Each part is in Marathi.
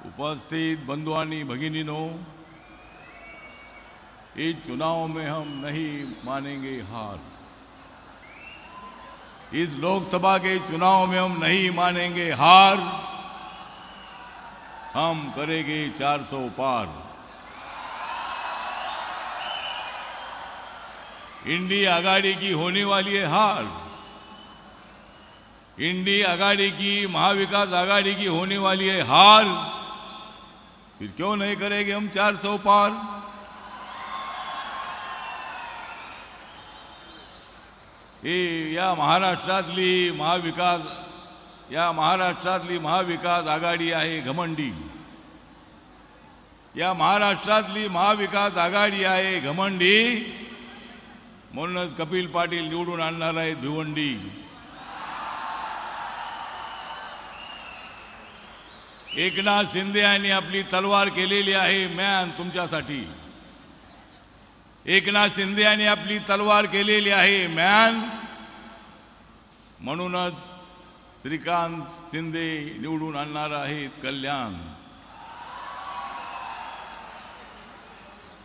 उपस्थित बंधुआनी भगिनीनों, इस चुनाव में हम नहीं मानेंगे हार। इस लोकसभा के चुनाव में हम नहीं मानेंगे हार। हम करेंगे 400 पार। इंडिया आघाड़ी की होने वाली है हार। इंडिया आघाड़ी की, महाविकास आघाड़ी की होने वाली है हार। फिर क्यों नहीं करेंगे हम 400 पार? या महाराष्ट्रातली महाविकास आघाडी आहे घमंडी। या महाराष्ट्रातली महाविकास आघाडी आहे घमंडी, म्हणूनच कपिल पाटील निवडून आणणार आहेत भिवंडी। एकनाथ शिंदे यांनी आपली तलवार केलेली आहे मॅन तुमच्यासाठी। एकनाथ शिंदे यांनी आपली तलवार केलेली आहे मॅन, म्हणूनच श्रीकांत शिंदे निवडून आणणार आहेत कल्याण।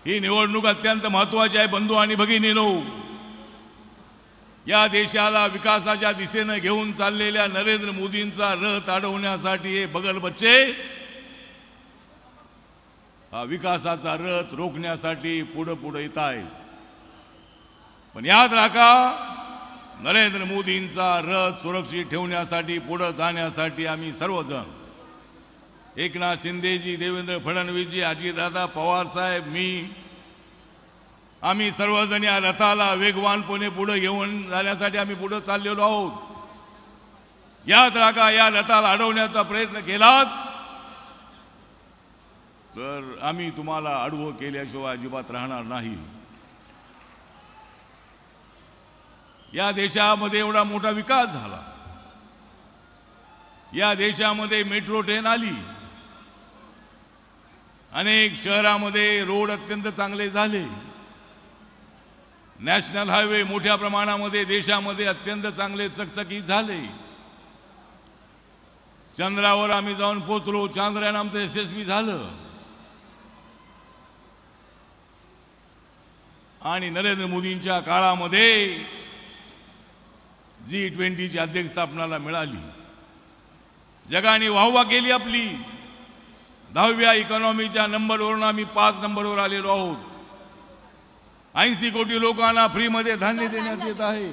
ही निवडणूक अत्यंत महत्त्वाची आहे बंधू आणि भगिनींनो। या देशाला विकासाच्या दिशेने घेऊन चाललेल्या नरेंद्र मोदींचा रथ अडवण्यासाठी हे बगल बच्चे हा विकासाचा रथ रोखण्यासाठी पुढे येत आहेत। पण याद राखा, नरेंद्र मोदींचा रथ सुरक्षित ठेवण्यासाठी, पुढे जाण्यासाठी आम्ही सर्वजण, एकनाथ शिंदेजी, देवेंद्र फडणवीसजी, अजितदादा, पवार साहेब, मी, आम्ही सर्वजण या रथाला वेगवानपणे पुढे घेऊन जाण्यासाठी आम्ही पुढे चाललेलो आहोत। याद राखा, या रथाला अडवण्याचा प्रयत्न केलात तर आम्ही तुम्हाला आडवं केल्याशिवाय अजिबात राहणार नाही। या देशामध्ये एवढा मोठा विकास झाला, या देशामध्ये मेट्रो ट्रेन आली, अनेक शहरामध्ये रोड अत्यंत चांगले झाले, नॅशनल हायवे मोठ्या प्रमाणामध्ये देशामध्ये अत्यंत चांगले चकचकीत झाले, चंद्रावर आम्ही जाऊन पोहोचलो, चांद्रयान आमचं यशस्वी झालं, आणि नरेंद्र मोदींच्या काळामध्ये G20ची अध्यक्षस्थापनाला मिळाली। जगाने वाहवा केली आपली। 10व्या इकॉनॉमीच्या नंबरवरून आम्ही 5 नंबरवर आलेलो आहोत। 80 कोटी लोकांना फ्रीमध्ये धान्य देण्यात येत आहे।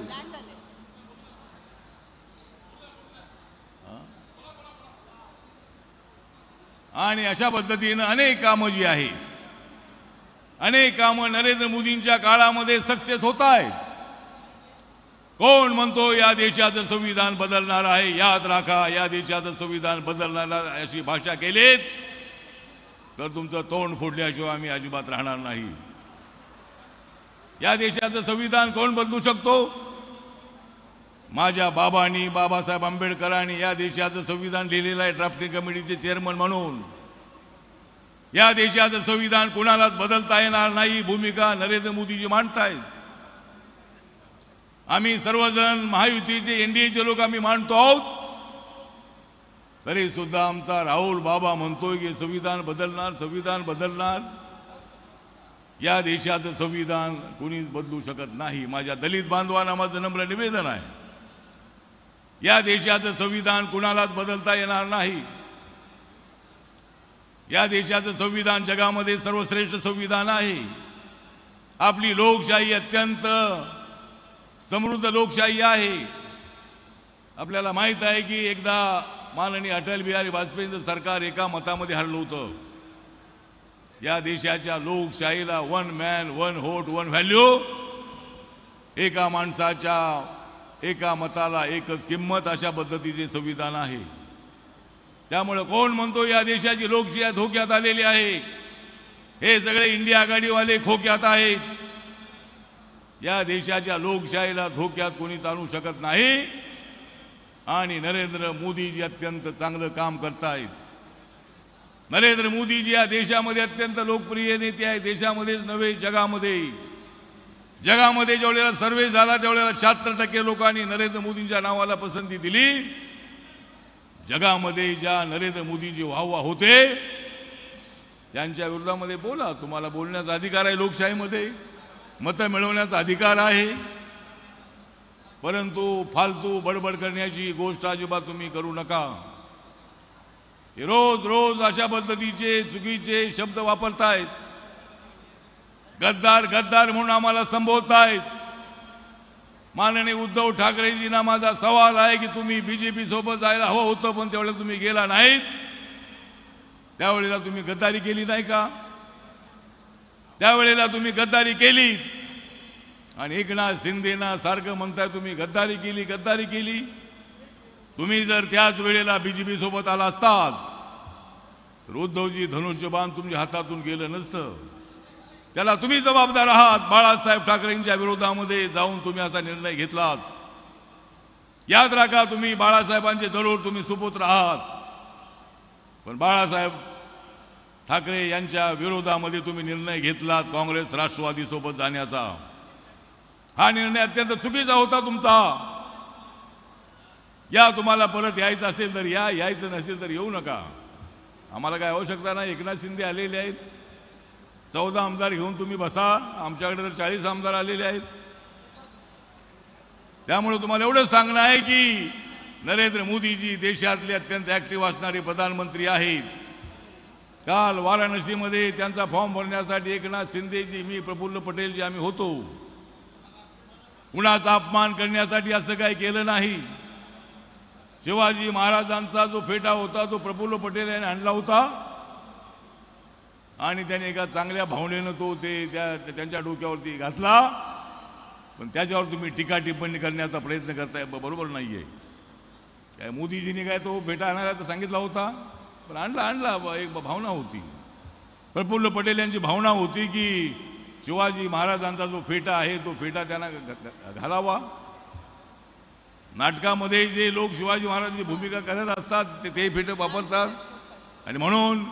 आणि अशा पद्धतीने अनेक कामं जी आहे, अनेक कामं नरेंद्र मोदींच्या काळामध्ये सक्सेस होत आहेत। कोण म्हणतो या देशाचं संविधान बदलणार आहे? याद राखा, या देशाचं संविधान बदलणार अशी भाषा केलीत तर तुमचं तोंड फोडल्याशिवाय आम्ही अजिबात राहणार नाही। या देशाचं संविधान कोण बदलू शकतो? माझ्या बाबांनी, बाबासाहेब आंबेडकरांनी या देशाचं संविधान लिहिलेलं आहे ड्राफ्टिंग कमिटीचे चेअरमन म्हणून। या देशाचं संविधान कुणालाच बदलता येणार नाही, भूमिका नरेंद्र मोदीजी मांडतायत। आम्ही सर्वजण महायुतीचे, एनडीएचे लोक आम्ही मांडतो आहोत, तरी सुद्धा आमचा राहुल बाबा म्हणतोय की संविधान बदलणार, संविधान बदलणार। या देशाचं संविधान कोणीच बदलू शकत नाही। माझ्या दलित बांधवांना माझं नम्र निवेदन आहे, या देशाचं संविधान कुणालाच बदलता येणार नाही। या देशाचं संविधान जगामध्ये सर्वश्रेष्ठ संविधान आहे। आपली लोकशाही अत्यंत समृद्ध लोकशाही आहे। आपल्याला माहित आहे की एकदा माननीय अटल बिहारी वाजपेयींचं सरकार एका मतामध्ये हरलं होतं। या देशाच्या लोकशाहीला 1 मॅन 1 व्होट 1 व्हॅल्यू, एका माणसाच्या एका मताला एकच किंमत, अशा पद्धतीचे संविधान आहे। त्यामुळे कोण म्हणतो या देशाची लोकशाही धोक्यात आलेली आहे? हे सगळे इंडिया आघाडीवाले खोक्यात आहेत। या देशाच्या लोकशाहीला धोक्यात कोणी आणू शकत नाही, आणि नरेंद्र मोदीजी अत्यंत चांगलं काम करतायत। नरेंद्र मोदीजी या देशामध्ये अत्यंत लोकप्रिय नेते आहेत, देशामध्येच नव्हे जगामध्ये। जगामध्ये जेवढ्याला सर्वे झाला तेवढ्याला 76% लोकांनी नरेंद्र मोदींच्या नावाला पसंती दिली। जगामध्ये ज्या नरेंद्र मोदीजी वाहवा होते त्यांच्या विरोधामध्ये बोला, तुम्हाला बोलण्याचा अधिकार आहे, लोकशाहीमध्ये मतं मिळवण्याचा अधिकार आहे, परंतु फालतू बडबड करण्याची गोष्ट अजिबात तुम्ही करू नका। रोज रोज अशा पद्धतीचे चुकीचे शब्द वापरतायत, गद्दार गद्दार म्हणून आम्हाला संबोधतायत। माननीय उद्धव ठाकरेजींना माझा सवाल आहे की तुम्ही बीजेपी सोबत जायला हवं होतं, पण त्यावेळेला तुम्ही गेला नाहीत। त्यावेळेला तुम्ही गद्दारी केली नाही का? त्यावेळेला तुम्ही गद्दारी केली आणि एकनाथ शिंदेना सारखं म्हणताय तुम्ही गद्दारी केली गद्दारी केली। तुम्ही जर त्याच वेळेला बीजेपी सोबत आला असतात तर उद्धवजी धनुष्यबाण तुमच्या हातातून गेलं नसतं। त्याला तुम्ही जबाबदार आहात। बाळासाहेब ठाकरेंच्या विरोधामध्ये जाऊन तुम्ही असा निर्णय घेतलात। याद राखा, तुम्ही बाळासाहेबांचे जरूर तुम्ही सुपुत्र आहात, पण बाळासाहेब ठाकरे यांच्या विरोधामध्ये तुम्ही निर्णय घेतलात काँग्रेस राष्ट्रवादी सोबत जाण्याचा। हा निर्णय अत्यंत चुकीचा होता तुमचा। या तुम्हाला परत यायचं असेल तर या, यायचं नसेल तर येऊ नका। आम्हाला काय आवश्यकता नाही। एकनाथ शिंदे आलेले आहेत, 14 आमदार घेऊन तुम्ही बसा। आमच्याकडे तर 40 आमदार आलेले आहेत। त्यामुळे तुम्हाला एवढंच सांगणं आहे की नरेंद्र मोदीजी देशातले अत्यंत ऍक्टिव्ह असणारे प्रधानमंत्री आहेत। काल वाराणसीमध्ये त्यांचा फॉर्म भरण्यासाठी एकनाथ शिंदेजी, मी, प्रफुल्ल पटेलजी आम्ही होतो। कुणाचा अपमान करण्यासाठी असं काही केलं नाही। शिवाजी महाराजांचा जो फेटा होता तो प्रफुल्ल पटेल यांनी आणला होता आणि त्याने एका चांगल्या भावनेनं तो त्यांच्या डोक्यावरती घातला, पण त्याच्यावर तुम्ही टीका टिप्पणी करण्याचा प्रयत्न करताय, बरोबर नाहीये। काय मोदीजीने काय तो फेटा आणायला तर सांगितला होता, पण आणला एक भावना होती। प्रफुल्ल पटेल यांची भावना होती की शिवाजी महाराजांचा जो फेटा आहे तो फेटा त्यांना घालावा। नाटकामध्ये जे लोक शिवाजी महाराजांची भूमिका करत असतात ते फेटे वापरतात आणि म्हणून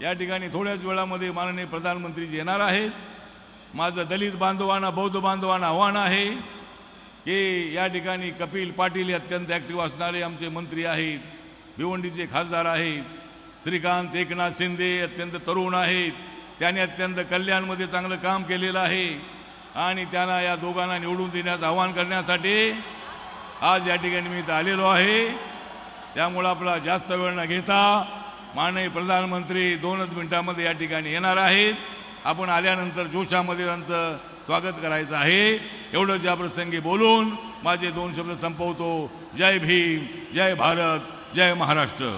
या ठिकाणी थोड्याच वेळामध्ये माननीय प्रधानमंत्री येणार आहेत। माझं दलित बांधवांना, बौद्ध बांधवांना आव्हान आहे की या ठिकाणी कपिल पाटील अत्यंत ऍक्टिव्ह असणारे आमचे मंत्री आहेत, भिवंडीचे खासदार आहेत। श्रीकांत एकनाथ शिंदे अत्यंत तरुण आहेत, त्यांनी अत्यंत कल्याणमध्ये चांगलं काम केलेलं आहे आणि त्यांना या दोघांना निवडून देण्याचं आवाहन करण्यासाठी आज या ठिकाणी मी इथं आलेलो आहे। त्यामुळे आपला जास्त वेळ न घेता माननीय प्रधानमंत्री 2च मिनिटांमध्ये या ठिकाणी येणार आहेत। आपण आल्यानंतर जोशामध्ये त्यांचं स्वागत करायचं आहे। एवढंच या प्रसंगी बोलून माझे 2 शब्द संपवतो। जय भीम, जय भारत, जय महाराष्ट्र।